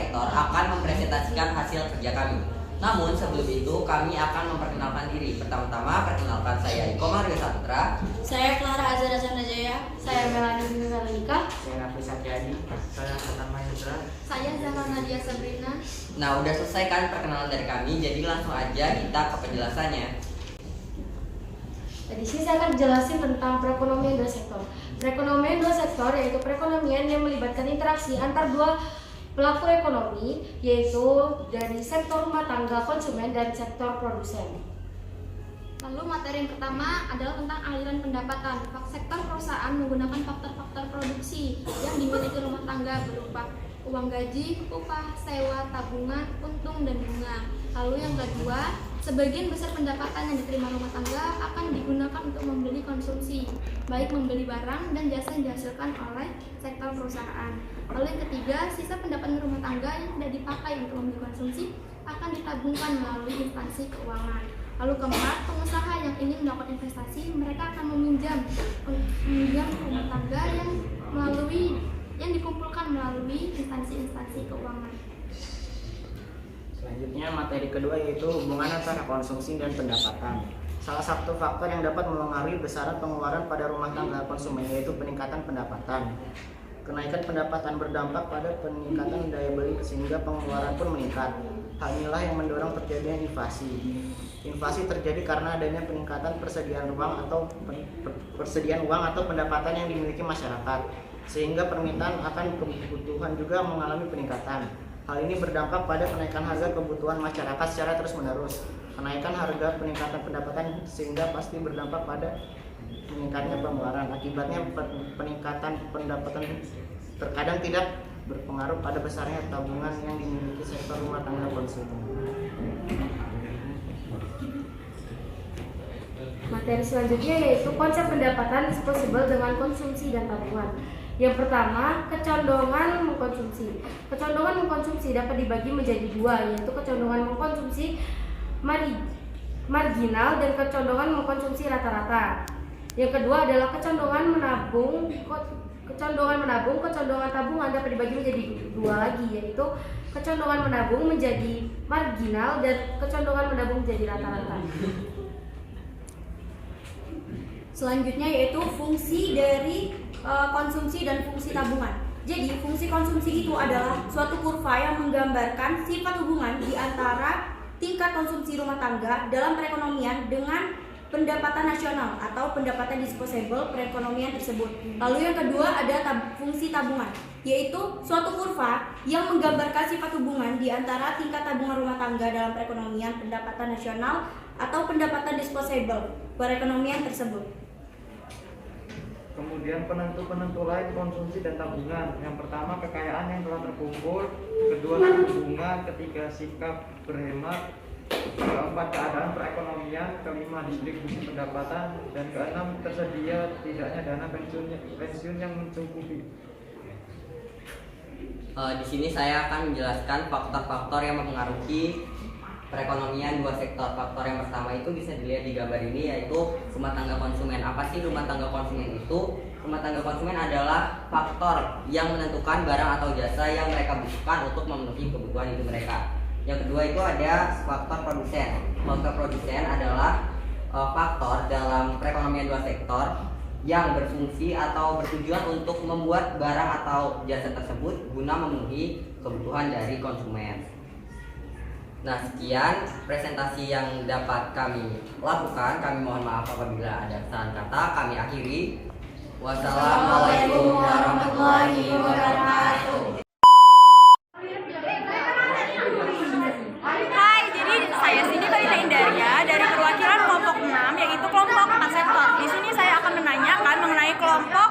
sektor akan mempresentasikan hasil kerja kami. Namun sebelum itu kami akan memperkenalkan diri. Pertama-tama perkenalkan saya Iko Mario Saputra. Saya Clara Azara Sanajaya. Saya Melani Bingalika. Saya Raffi Satyadi. Saya Sultan Mahendra. Saya Zahra Nadia Sabrina. Nah, udah selesai kan perkenalan dari kami, jadi langsung aja kita ke penjelasannya. Di sini saya akan jelasin tentang perekonomian dua sektor. Perekonomian dua sektor yaitu perekonomian yang melibatkan interaksi antar dua pelaku ekonomi, yaitu dari sektor rumah tangga, konsumen, dan sektor produsen. Lalu materi yang pertama adalah tentang aliran pendapatan. Sektor perusahaan menggunakan faktor-faktor produksi yang dimiliki rumah tangga berupa uang gaji, upah, sewa, tabungan, untung, dan bunga. Lalu yang kedua, sebagian besar pendapatan yang diterima rumah tangga akan digunakan untuk membeli konsumsi, baik membeli barang dan jasa yang dihasilkan oleh sektor perusahaan. Lalu yang ketiga, sisa pendapatan rumah tangga yang tidak dipakai untuk membeli konsumsi akan ditabungkan melalui instansi keuangan. Lalu keempat, pengusaha yang ingin melakukan investasi, mereka akan meminjam rumah tangga yang dikumpulkan melalui instansi-instansi keuangan. Selanjutnya materi kedua yaitu hubungan antara konsumsi dan pendapatan. Salah satu faktor yang dapat mempengaruhi besaran pengeluaran pada rumah tangga konsumen yaitu peningkatan pendapatan. Kenaikan pendapatan berdampak pada peningkatan daya beli sehingga pengeluaran pun meningkat. Hal inilah yang mendorong terjadinya inflasi. Inflasi terjadi karena adanya peningkatan persediaan uang atau pendapatan yang dimiliki masyarakat, sehingga permintaan akan kebutuhan juga mengalami peningkatan. Hal ini berdampak pada kenaikan harga kebutuhan masyarakat secara terus-menerus. Kenaikan harga peningkatan pendapatan sehingga pasti berdampak pada meningkatnya pengeluaran. Akibatnya peningkatan pendapatan terkadang tidak berpengaruh pada besarnya tabungan yang dimiliki sektor rumah tangga konsumen. Materi selanjutnya yaitu konsep pendapatan disposable dengan konsumsi dan tabungan. Yang pertama, kecondongan mengkonsumsi. Kecondongan mengkonsumsi dapat dibagi menjadi dua, yaitu kecondongan mengkonsumsi marginal dan kecondongan mengkonsumsi rata-rata. Yang kedua adalah kecondongan menabung. Kecondongan tabungan dapat dibagi menjadi dua lagi, yaitu kecondongan menabung menjadi marginal dan kecondongan menabung menjadi rata-rata. Selanjutnya yaitu fungsi dari konsumsi dan fungsi tabungan. Jadi fungsi konsumsi itu adalah suatu kurva yang menggambarkan sifat hubungan di antara tingkat konsumsi rumah tangga dalam perekonomian dengan pendapatan nasional atau pendapatan disposable perekonomian tersebut. Lalu yang kedua ada fungsi tabungan, yaitu suatu kurva yang menggambarkan sifat hubungan di antara tingkat tabungan rumah tangga dalam perekonomian pendapatan nasional atau pendapatan disposable perekonomian tersebut. Kemudian penentu-penentu lain konsumsi dan tabungan. Yang pertama kekayaan yang telah terkumpul, kedua suku bunga, ketiga sikap berhemat, keempat keadaan perekonomian, kelima distribusi pendapatan, dan keenam tersedia tidaknya dana pensiun yang mencukupi. Di sini saya akan menjelaskan faktor-faktor yang mempengaruhi perekonomian dua sektor. Faktor yang pertama itu bisa dilihat di gambar ini, yaitu rumah tangga konsumen. Apa sih rumah tangga konsumen itu? Rumah tangga konsumen adalah faktor yang menentukan barang atau jasa yang mereka butuhkan untuk memenuhi kebutuhan hidup mereka. Yang kedua itu ada faktor produsen. Faktor produsen adalah faktor dalam perekonomian dua sektor yang berfungsi atau bertujuan untuk membuat barang atau jasa tersebut guna memenuhi kebutuhan dari konsumen. Nah, sekian presentasi yang dapat kami lakukan. Kami mohon maaf apabila ada kesalahan kata. Kami akhiri. Wassalamualaikum warahmatullahi wabarakatuh. Hai, jadi saya sini Balita Indaria dari perwakilan kelompok 6, yaitu kelompok 4 sektor. Di sini saya akan menanyakan mengenai kelompok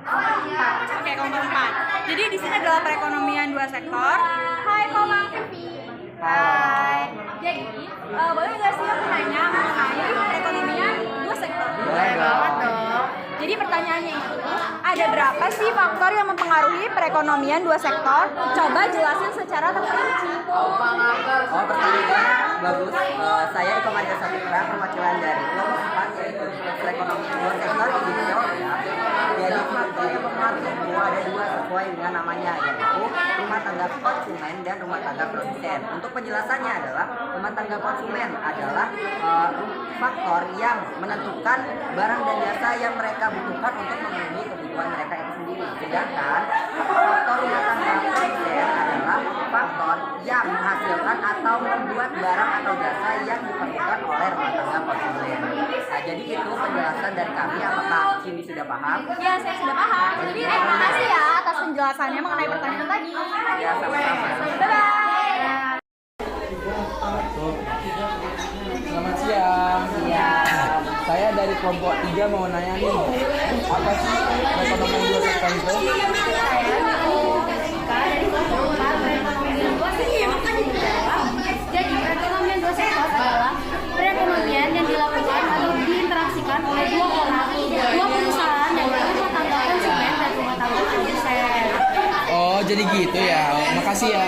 4. Oke, kelompok 4. Jadi di sini adalah perekonomian dua sektor. Hai, Komang Vivi. Hai. Jadi, boleh nggak sih aku nanya mengenai perekonomian dua sektor? Boleh banget dong. Jadi pertanyaannya itu, ada berapa sih faktor yang mempengaruhi perekonomian dua sektor? Coba jelasin secara terperinci. Pertanyaannya bagus. Saya Iko Mario Saputra, perwakilan dari kelompok 4, yaitu perekonomian dua sektor di Indonesia. Jadi faktor yang mempengaruhi itu ada dua sesuai dengan namanya, yaitu rumah rumah tangga konsumen dan rumah tangga produsen. Untuk penjelasannya adalah rumah tangga konsumen adalah faktor yang menentukan barang dan jasa yang mereka butuhkan untuk memenuhi kebutuhan mereka itu sendiri. Sedangkan faktor rumah tangga produsen adalah faktor yang menghasilkan atau membuat barang atau jasa yang diperlukan oleh rumah tangga konsumen. Nah, jadi itu penjelasan dari kami. Apakah Cindy sudah paham? Ya, saya sudah paham. Jadi terima kasih ya atas penjelasannya mengenai pertanyaan tadi. Ya, sama-sama. Bye-bye. Selamat siang. Saya dari kelompok 3 mau nanya nih, apa sih perekonomian dua sektor itu? Jadi perekonomian dua sektor adalah perekonomian yang dilakukan atau diinteraksikan oleh dua perusahaan yaitu rumah tangga konsumen dan rumah tangga produsen. Oh, jadi gitu ya. Makasih ya.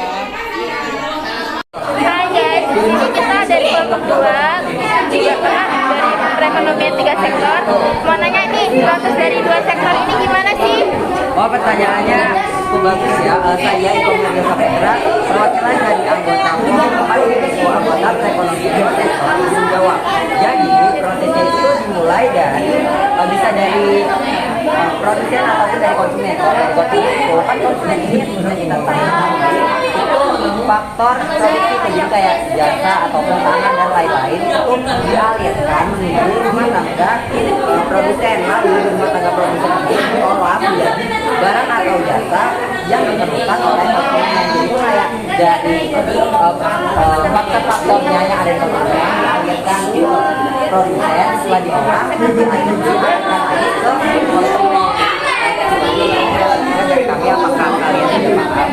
Hai guys, ini kita dari kelompok 2 juga pernah dari perekonomian 3 sektor. Mau nanya nih, status dari 2 sektor ini gimana sih? Oh, pertanyaannya cukup bagus ya. Saya Iko Mario Saputra, perwakilan dari anggota kelompok anggota perekonomian dua sektor izin jawab. Jadi prosesnya itu dimulai dari bisa dari produsen ataupun dari konsumen. Kalau dari konsumen itu kan konsumen ini yang bisa kita tahu itu faktor produksi jadi kayak jasa ataupun tangan dan lain-lain itu dialirkan menuju rumah tangga produsen. Lalu rumah tangga produsen ini diolah menjadi barang atau jasa yang diperlukan oleh konsumen. Jadi kayak dari faktor-faktornya yang ada di konsumen dialirkan ke produsen, setelah diolah dialirkan lagi ke konsumen. Dari kami, apakah kalian sudah paham?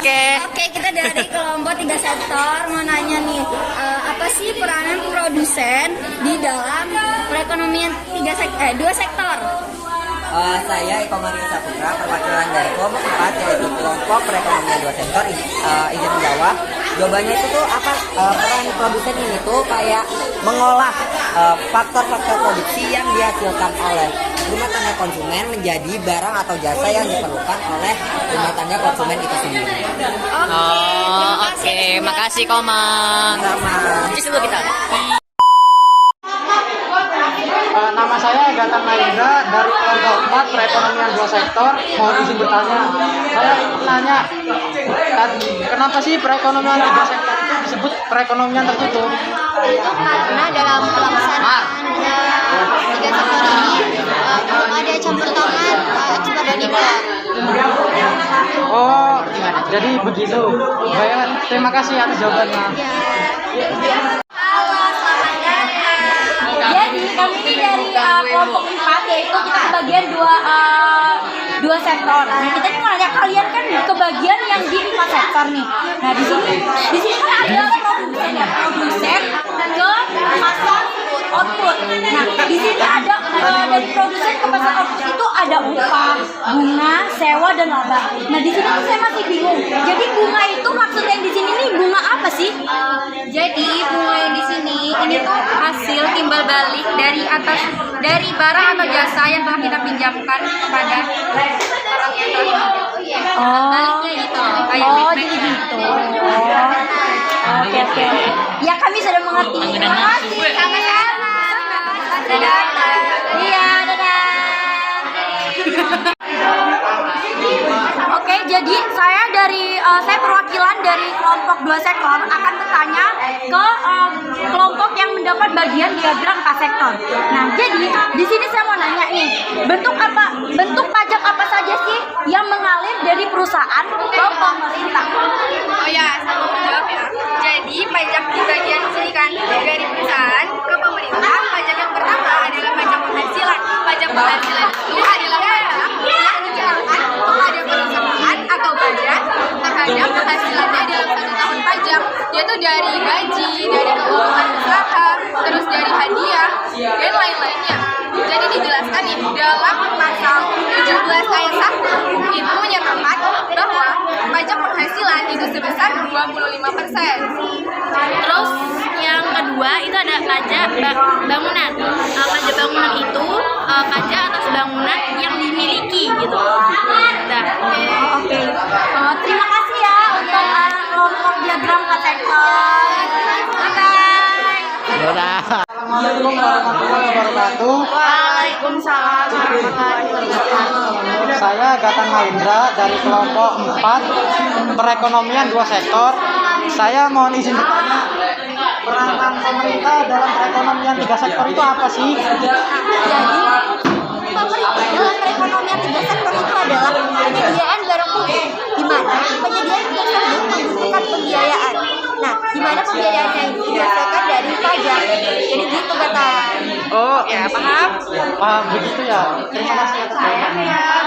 Oke, kita dari kelompok 3 sektor mau nanya nih, apa sih peranan produsen di dalam perekonomian 2 sektor? Saya Iko Mario Saputra, perwakilan dari kelompok 4 yaitu kelompok perekonomian 2 sektor izin menjawab. Jawabannya itu tuh apa? Peran produsen ini tuh kayak mengolah faktor-faktor produksi yang dihasilkan oleh rumah tangga konsumen menjadi barang atau jasa yang diperlukan oleh rumah tangga konsumen itu sendiri. Oke, makasih Komang. Sama. Just dulu kita. Nama saya Gatan Mahendra dari kelompok 4 perekonomian 2 sektor. Mohon izin bertanya. Saya ingin nanya, kenapa sih perekonomian 3 sektor itu disebut perekonomian tertutup? Karena dalam pelaksanaan 3 sektor ini belum ada campur tangan ekspor dan impor. Oh, jadi begitu. Baik, terima kasih atas jawabannya. Jadi kami ini dari kelompok 4 yaitu kita kebagian dua sektor. Nah, kita ini mau nanya kalian kan kebagian yang di 4 sektor nih. Nah, di sini kan ada produsen ya, produsen ke pasar output. Nah, di sini ada dari produsen ke pasar output itu ada upah, bunga, sewa dan laba. Nah, di sini tuh saya masih bingung. Jadi bunga itu maksudnya di sini nih bunga apa sih? Jadi bunga yang di sini ini tuh hasil timbal balik dari barang atau jasa yang telah kita pinjamkan kepada orang yang telah pinjam. Baliknya gitu. Kayak Jadi gitu. Oke. Ya kami sudah mengerti. Terima kasih. Sama-sama. Dadah. Iya, dadah. Oke, jadi saya perwakilan dari kelompok 2 sektor akan bertanya ke kelompok yang mendapat bagian diagram 4 sektor. Nah, jadi di sini saya mau nanya nih, bentuk pajak apa saja sih yang mengalir dari perusahaan ke pemerintah? Oh ya, saya mau menjawab ya. Jadi pajak di bagian sini kan dari perusahaan ke pemerintah. Pajak yang pertama adalah pajak penghasilan. Pajak penghasilan itu adalah pajak yang dikenakan kepada perusahaan atau badan terhadap penghasilannya dalam 1 tahun pajak, yaitu dari gaji, dari keuntungan usaha, terus dari hadiah dan lain-lainnya. Jadi dijelaskan nih dalam pasal 17 ayat 1 itu menyatakan bahwa pajak penghasilan itu sebesar 25%. Terus yang kedua itu ada pajak bangunan. Pajak bangunan itu pajak atas bangunan yang dimiliki gitu. Nah, Oke. Terima kasih ya untuk kelompok diagram sektor. Assalamualaikum warahmatullahi wabarakatuh. Waalaikumsalam warahmatullahi wabarakatuh. Saya Gatan Mahendra dari kelompok 4 perekonomian 2 sektor. Saya mohon izin bertanya, peranan pemerintah dalam perekonomian 3 sektor itu apa sih? Jadi pemerintah dalam perekonomian 3 sektor itu adalah penyediaan barang publik, di mana penyediaan tersebut membutuhkan pembiayaan. Nah, di mana pembiayaannya itu berdasarkan dari pajak. Jadi gitu kata. Oh, ya paham. Paham begitu ya. Terima kasih atas jawabannya.